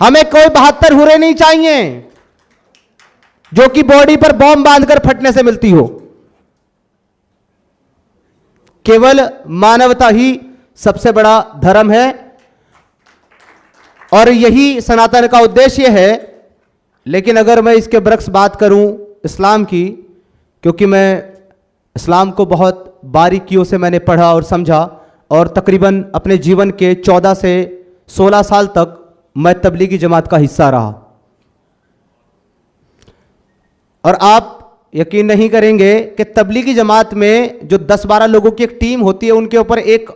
हमें कोई 72 हुरे नहीं चाहिए जो कि बॉडी पर बॉम्ब बांधकर फटने से मिलती हो। केवल मानवता ही सबसे बड़ा धर्म है और यही सनातन का उद्देश्य है। लेकिन अगर मैं इसके बरक्स बात करूं इस्लाम की, क्योंकि मैं इस्लाम को बहुत बारीकियों से मैंने पढ़ा और समझा और तकरीबन अपने जीवन के 14 से 16 साल तक मैं तबलीगी जमात का हिस्सा रहा। और आप यकीन नहीं करेंगे कि तबलीगी जमात में जो 10-12 लोगों की एक टीम होती है, उनके ऊपर एक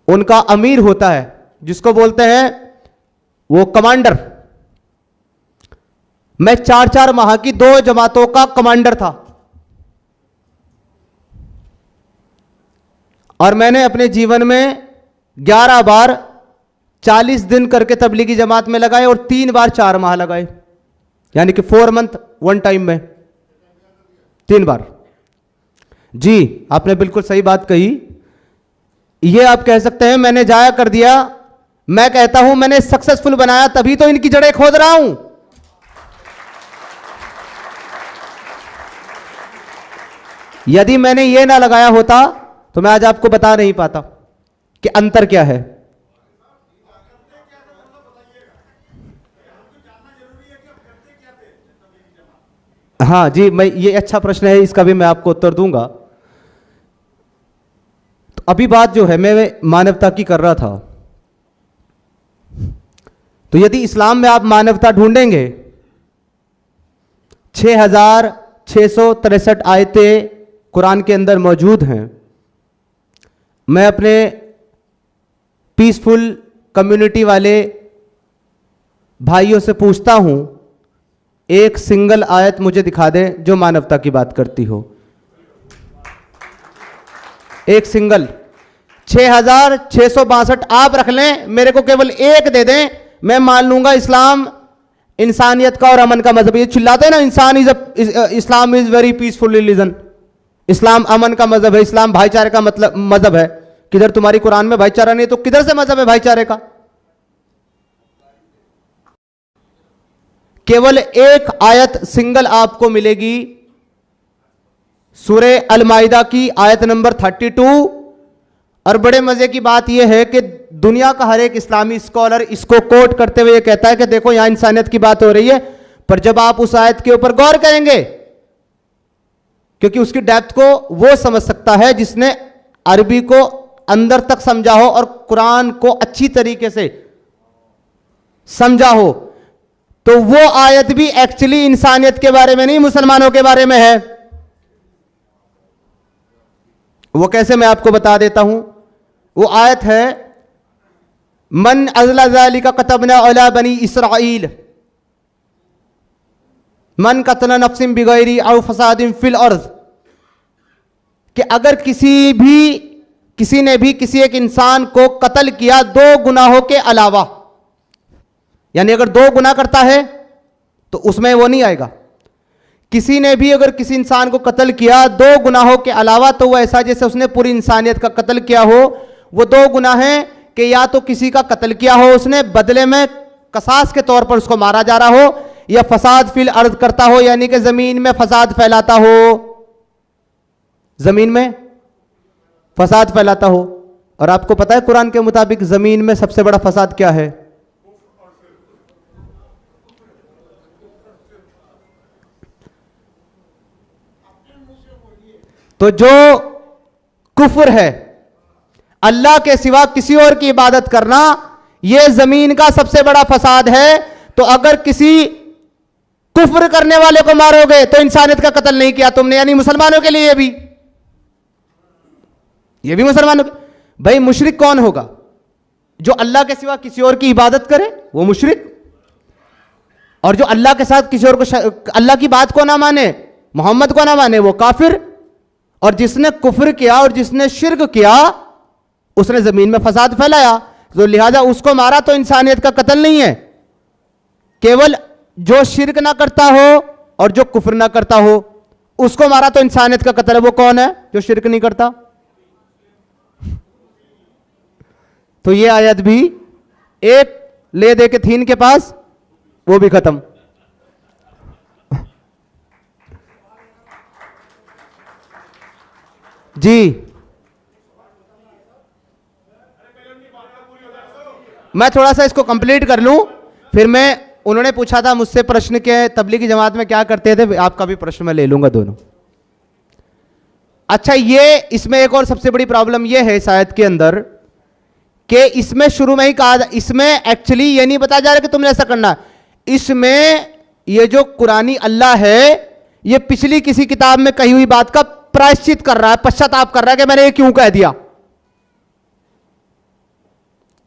उनका अमीर होता है जिसको बोलते हैं वो कमांडर। मैं 4-4 माह की 2 जमातों का कमांडर था और मैंने अपने जीवन में 11 बार 40 दिन करके तबलीगी जमात में लगाए और 3 बार 4 माह लगाए, यानी कि 4 मंथ 1 टाइम में 3 बार। जी आपने बिल्कुल सही बात कही। ये आप कह सकते हैं मैंने जाया कर दिया। मैं कहता हूं मैंने सक्सेसफुल बनाया, तभी तो इनकी जड़ें खोद रहा हूं। यदि मैंने ये ना लगाया होता तो मैं आज आपको बता नहीं पाता कि अंतर क्या है। हाँ जी, मैं ये अच्छा प्रश्न है, इसका भी मैं आपको उत्तर दूंगा। तो अभी बात जो है मैं मानवता की कर रहा था। तो यदि इस्लाम में आप मानवता ढूंढेंगे, 6663 आयतें कुरान के अंदर मौजूद हैं। मैं अपने पीसफुल कम्युनिटी वाले भाइयों से पूछता हूं, एक सिंगल आयत मुझे दिखा दें जो मानवता की बात करती हो। एक सिंगल 6662 आप रख लें, मेरे को केवल एक दे दें, मैं मान लूंगा इस्लाम इंसानियत का और अमन का मजहब। ये चिल्लाते हैं ना, Islam is very peaceful religion, इस्लाम अमन का मजहब है, इस्लाम भाईचारे का मतलब मजहब है। किधर तुम्हारी कुरान में भाईचारा नहीं, तो किधर से मजहब है भाईचारे का? केवल एक आयत सिंगल आपको मिलेगी, सूरे अल माइदा की आयत नंबर 32। और बड़े मजे की बात यह है कि दुनिया का हर एक इस्लामी स्कॉलर इसको कोट करते हुए कहता है कि देखो यहां इंसानियत की बात हो रही है। पर जब आप उस आयत के ऊपर गौर करेंगे, क्योंकि उसकी डेप्थ को वो समझ सकता है जिसने अरबी को अंदर तक समझा हो और कुरान को अच्छी तरीके से समझा हो, तो वो आयत भी एक्चुअली इंसानियत के बारे में नहीं, मुसलमानों के बारे में है। वो कैसे, मैं आपको बता देता हूं। वो आयत है, मन अज़ला ज़ालिका कतबना अला बनी इसराइल मन कतला नफ्सिन बिगैरी औ फसादिन फिल अर्ज़, कि अगर किसी ने भी किसी एक इंसान को कत्ल किया 2 गुनाहों के अलावा, यानी अगर 2 गुनाह करता है तो उसमें वो नहीं आएगा। किसी ने भी अगर किसी इंसान को कत्ल किया 2 गुनाहों के अलावा, तो वो ऐसा जैसे उसने पूरी इंसानियत का कत्ल किया हो। वो 2 गुनाह हैं कि या तो किसी का कत्ल किया हो उसने, बदले में कसास के तौर पर उसको मारा जा रहा हो, या फसाद फिल अर्द करता हो, यानी कि जमीन में फसाद फैलाता हो, जमीन में फसाद फैलाता हो। और आपको पता है कुरान के मुताबिक जमीन में सबसे बड़ा फसाद क्या है? तो जो कुफ्र है, अल्लाह के सिवा किसी और की इबादत करना, यह जमीन का सबसे बड़ा फसाद है। तो अगर किसी कुफ्र करने वाले को मारोगे तो इंसानियत का कत्ल नहीं किया तुमने, यानी मुसलमानों के लिए ये भी मुसलमानों के। भाई मुशरिक कौन होगा? जो अल्लाह के सिवा किसी और की इबादत करे वो मुशरिक, और जो अल्लाह के साथ किसी और को, अल्लाह की बात को ना माने, मोहम्मद को ना माने, वो काफिर। और जिसने कुफ्र किया और जिसने शिर्क किया उसने जमीन में फसाद फैलाया, तो लिहाजा उसको मारा तो इंसानियत का कत्ल नहीं है। केवल जो शिर्क ना करता हो और जो कुफ्र ना करता हो उसको मारा तो इंसानियत का कत्ल है। वो कौन है? जो शिर्क नहीं करता। तो ये आयत भी एक ले दे के थी इनके पास, वो भी खत्म। जी मैं थोड़ा सा इसको कंप्लीट कर लूं, फिर मैं, उन्होंने पूछा था मुझसे प्रश्न के तबलीगी जमात में क्या करते थे, आपका भी प्रश्न मैं ले लूंगा दोनों। अच्छा, ये इसमें एक और सबसे बड़ी प्रॉब्लम ये है इस आयत के अंदर कि इसमें शुरू में ही कहा, इसमें एक्चुअली ये नहीं बताया जा रहा कि तुमने ऐसा करना, इसमें ये जो कुरानी अल्लाह है ये पिछली किसी किताब में कही हुई बात का प्रायश्चित कर रहा है, पश्चाताप कर रहा है कि मैंने ये क्यों कह दिया।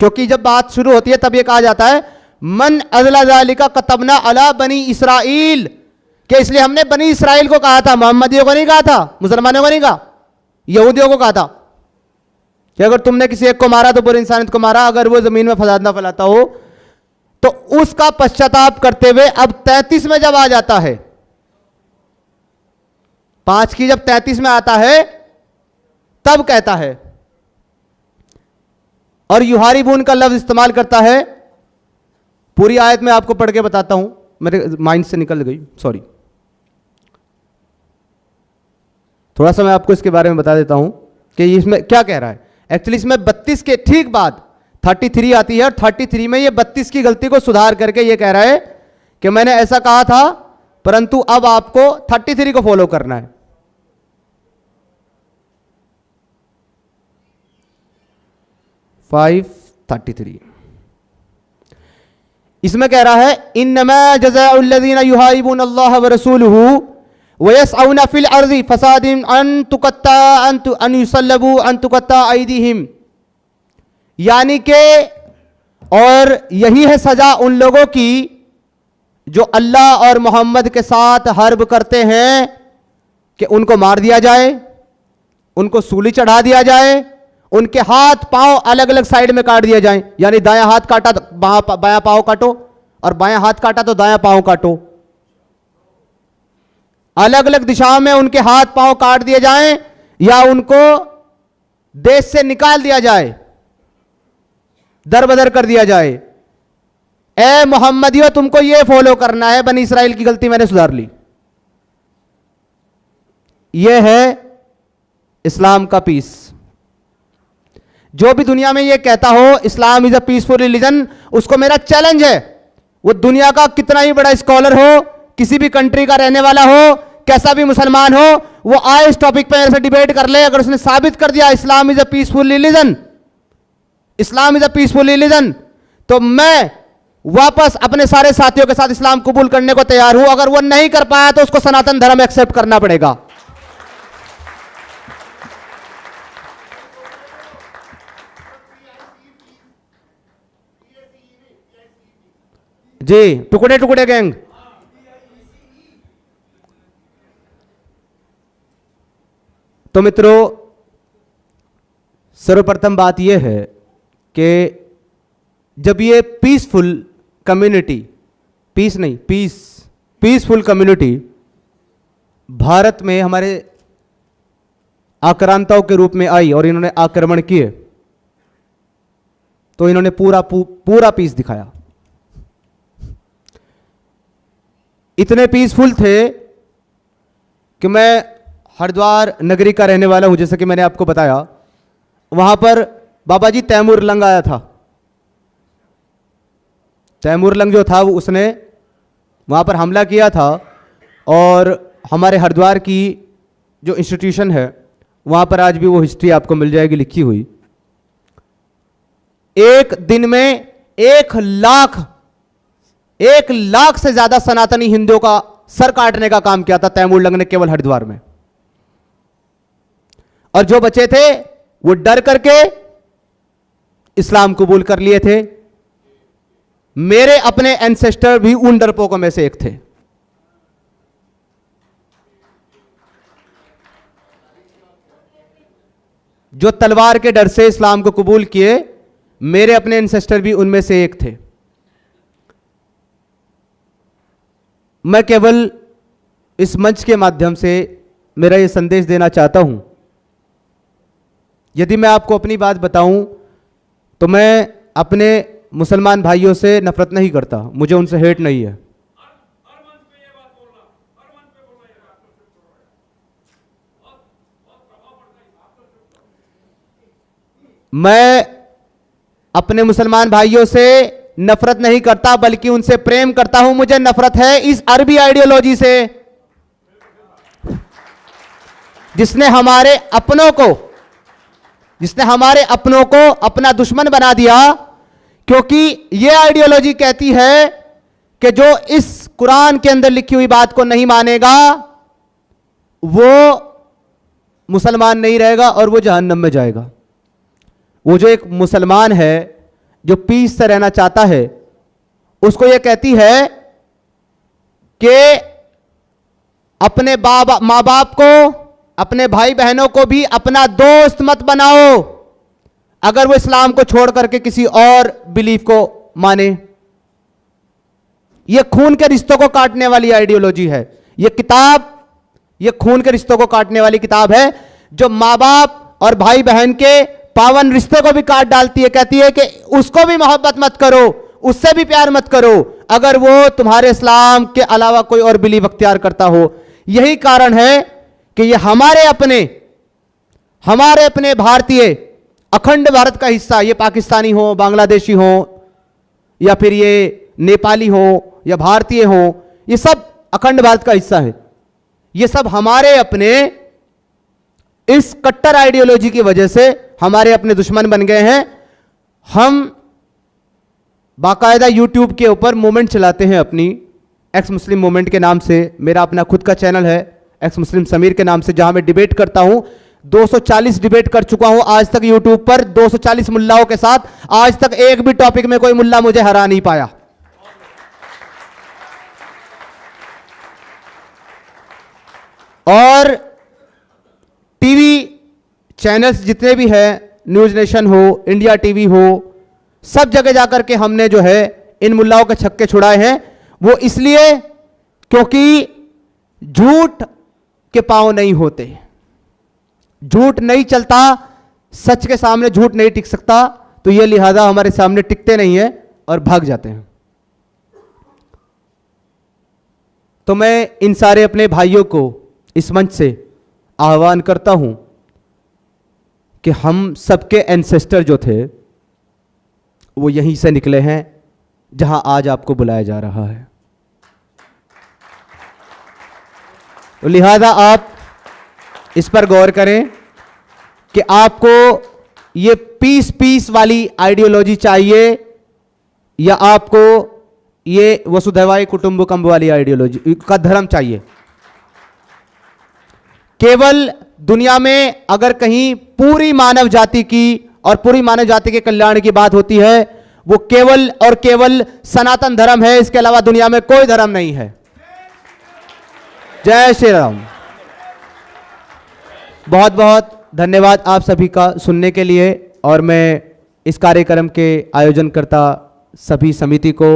क्योंकि जब बात शुरू होती है तब ये कहा जाता है मन अज़ला ज़ालिका कतबना अला बनी इसराइल, कि इसलिए हमने बनी इसराइल को कहा था, मोहम्मदियों को नहीं कहा था, मुसलमानों को नहीं कहा, यहूदियों को कहा था कि अगर तुमने किसी एक को मारा तो पूरे इंसानियत को मारा, अगर वो जमीन में फसाद ना फैलाता हो। तो उसका पश्चाताप करते हुए अब 33 में जब आ जाता है, 5 की जब 33 में आता है तब कहता है, और युहारिबून का लफ्ज इस्तेमाल करता है। पूरी आयत में आपको पढ़ के बताता हूं, मेरे माइंड से निकल गई, सॉरी। थोड़ा सा मैं आपको इसके बारे में बता देता हूं कि इसमें क्या कह रहा है। एक्चुअली इसमें 32 के ठीक बाद 33 आती है, और 33 में ये 32 की गलती को सुधार करके ये कह रहा है कि मैंने ऐसा कहा था, परंतु अब आपको 33 को फॉलो करना है। फाइव 33 इसमें कह रहा है इन्नमा जज़ाउल्लज़ीना युहारिबून अल्लाह व रसूलहू व यसअउना फिल अर्ज़ि फसादिन अन तुकत्ता अन युसल्लबू अन तुकत्ता अयदीहिम, यानी कि और यही है सजा उन लोगों की जो अल्लाह और मोहम्मद के साथ हर्ब करते हैं कि उनको मार दिया जाए, उनको सूली चढ़ा दिया जाए, उनके हाथ पांव अलग अलग साइड में काट दिए जाएं, यानी दायां हाथ काटा तो बायां पांव काटो, और बायां हाथ काटा तो दायां पांव काटो, अलग अलग दिशाओं में उनके हाथ पांव काट दिए जाएं, या उनको देश से निकाल दिया जाए, दर बदर कर दिया जाए। ए मोहम्मदियों, तुमको यह फॉलो करना है, बनी इसराइल की गलती मैंने सुधार ली। यह है इस्लाम का पीस। जो भी दुनिया में यह कहता हो इस्लाम इज अ पीसफुल रिलीजन, उसको मेरा चैलेंज है, वो दुनिया का कितना ही बड़ा स्कॉलर हो, किसी भी कंट्री का रहने वाला हो, कैसा भी मुसलमान हो, वो आए इस टॉपिक पे मेरे से डिबेट कर ले। अगर उसने साबित कर दिया Islam is a peaceful religion, Islam is a peaceful religion, तो मैं वापस अपने सारे साथियों के साथ इस्लाम कबूल करने को तैयार हूं। अगर वो नहीं कर पाया तो उसको सनातन धर्म एक्सेप्ट करना पड़ेगा। जी, टुकड़े टुकड़े गैंग। तो मित्रों, सर्वप्रथम बात यह है कि जब ये पीसफुल कम्युनिटी, पीस नहीं पीस, पीसफुल कम्युनिटी भारत में हमारे आक्रांताओं के रूप में आई और इन्होंने आक्रमण किए, तो इन्होंने पूरा पीस दिखाया। इतने पीसफुल थे कि मैं हरिद्वार नगरी का रहने वाला हूं, जैसे कि मैंने आपको बताया। वहां पर बाबा जी तैमूर लंग आया था। तैमूर लंग जो था वो उसने वहां पर हमला किया था, और हमारे हरिद्वार की जो इंस्टीट्यूशन है वहां पर आज भी वो हिस्ट्री आपको मिल जाएगी लिखी हुई। एक दिन में 1 लाख से ज्यादा सनातनी हिंदुओं का सर काटने का काम किया था तैमूर लंग ने केवल हरिद्वार में। और जो बचे थे वो डर करके इस्लाम कबूल कर लिए थे। मेरे अपने एंसेस्टर भी उन डरपोकों में से एक थे। जो तलवार के डर से इस्लाम को कबूल किए, मेरे अपने एंसेस्टर भी उनमें से एक थे। मैं केवल इस मंच के माध्यम से मेरा यह संदेश देना चाहता हूं। यदि मैं आपको अपनी बात बताऊं तो मैं अपने मुसलमान भाइयों से नफरत नहीं करता, मुझे उनसे हेट नहीं है। मैं अपने मुसलमान भाइयों से नफरत नहीं करता बल्कि उनसे प्रेम करता हूं। मुझे नफरत है इस अरबी आइडियोलॉजी से जिसने हमारे अपनों को अपना दुश्मन बना दिया, क्योंकि यह आइडियोलॉजी कहती है कि जो इस कुरान के अंदर लिखी हुई बात को नहीं मानेगा वो मुसलमान नहीं रहेगा और वो जहन्नम में जाएगा। वो जो एक मुसलमान है जो पीस से रहना चाहता है, उसको यह कहती है कि अपने मां बाप को, अपने भाई बहनों को भी अपना दोस्त मत बनाओ अगर वो इस्लाम को छोड़ करके किसी और बिलीफ को माने। यह खून के रिश्तों को काटने वाली आइडियोलॉजी है। यह खून के रिश्तों को काटने वाली किताब है जो मां बाप और भाई बहन के पावन रिश्ते को भी काट डालती है। कहती है कि उसको भी मोहब्बत मत करो, उससे भी प्यार मत करो अगर वो तुम्हारे इस्लाम के अलावा कोई और बिलीफ अख्तियार करता हो। यही कारण है कि ये हमारे अपने भारतीय अखंड भारत का हिस्सा, ये पाकिस्तानी हो, बांग्लादेशी हो या फिर ये नेपाली हो या भारतीय हो, ये सब अखंड भारत का हिस्सा है। ये सब हमारे अपने इस कट्टर आइडियोलॉजी की वजह से हमारे अपने दुश्मन बन गए हैं। हम बाकायदा यूट्यूब के ऊपर मूवमेंट चलाते हैं अपनी, एक्स मुस्लिम मूवमेंट के नाम से। मेरा अपना खुद का चैनल है एक्स मुस्लिम समीर के नाम से, जहां मैं डिबेट करता हूं। 240 डिबेट कर चुका हूं आज तक यूट्यूब पर 240 मुल्लाओं के साथ। आज तक एक भी टॉपिक में कोई मुल्ला मुझे हरा नहीं पाया। और टीवी चैनल्स जितने भी हैं, न्यूज नेशन हो, इंडिया टीवी हो, सब जगह जाकर के हमने जो है इन मुल्लाओं के छक्के छुड़ाए हैं। वो इसलिए क्योंकि झूठ के पांव नहीं होते, झूठ नहीं चलता, सच के सामने झूठ नहीं टिक सकता, तो ये लिहाजा हमारे सामने टिकते नहीं है और भाग जाते हैं। तो मैं इन सारे अपने भाइयों को इस मंच से आह्वान करता हूं कि हम सबके एंसेस्टर जो थे वो यहीं से निकले हैं जहां आज आपको बुलाया जा रहा है। तो लिहाजा आप इस पर गौर करें कि आपको ये पीस वाली आइडियोलॉजी चाहिए या आपको ये वसुधैव कुटुंबकम वाली आइडियोलॉजी का धर्म चाहिए। केवल दुनिया में अगर कहीं पूरी मानव जाति की और पूरी मानव जाति के कल्याण की बात होती है, वो केवल और केवल सनातन धर्म है। इसके अलावा दुनिया में कोई धर्म नहीं है। जय श्री राम। बहुत बहुत धन्यवाद आप सभी का सुनने के लिए। और मैं इस कार्यक्रम के आयोजनकर्ता सभी समिति को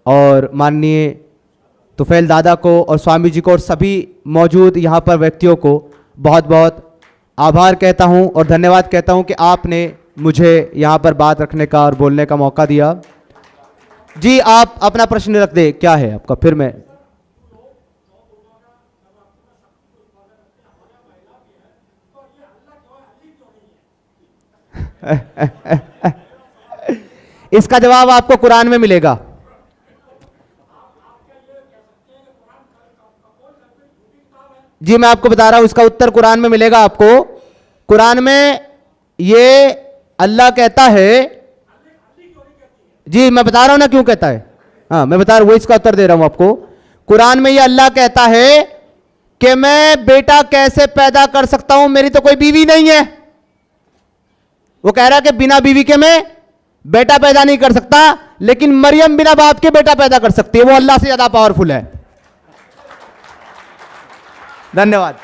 और माननीय तुफैल दादा को और स्वामी जी को और सभी मौजूद यहाँ पर व्यक्तियों को बहुत बहुत आभार कहता हूँ और धन्यवाद कहता हूँ कि आपने मुझे यहाँ पर बात रखने का और बोलने का मौका दिया। जी आप अपना प्रश्न रख दे, क्या है आपका? फिर मैं इसका जवाब आपको कुरान में मिलेगा। जी मैं आपको बता रहा हूं, इसका उत्तर कुरान में मिलेगा आपको। कुरान में ये अल्लाह कहता है, जी मैं बता रहा हूं ना क्यों कहता है। हाँ मैं बता रहा हूं, वो इसका उत्तर दे रहा हूं आपको। कुरान में ये अल्लाह कहता है कि मैं बेटा कैसे पैदा कर सकता हूं, मेरी तो कोई बीवी नहीं है। वो कह रहा है कि बिना बीवी के मैं बेटा पैदा नहीं कर सकता, लेकिन मरियम बिना बाप के बेटा पैदा कर सकती है। वो अल्लाह से ज्यादा पावरफुल है। धन्यवाद।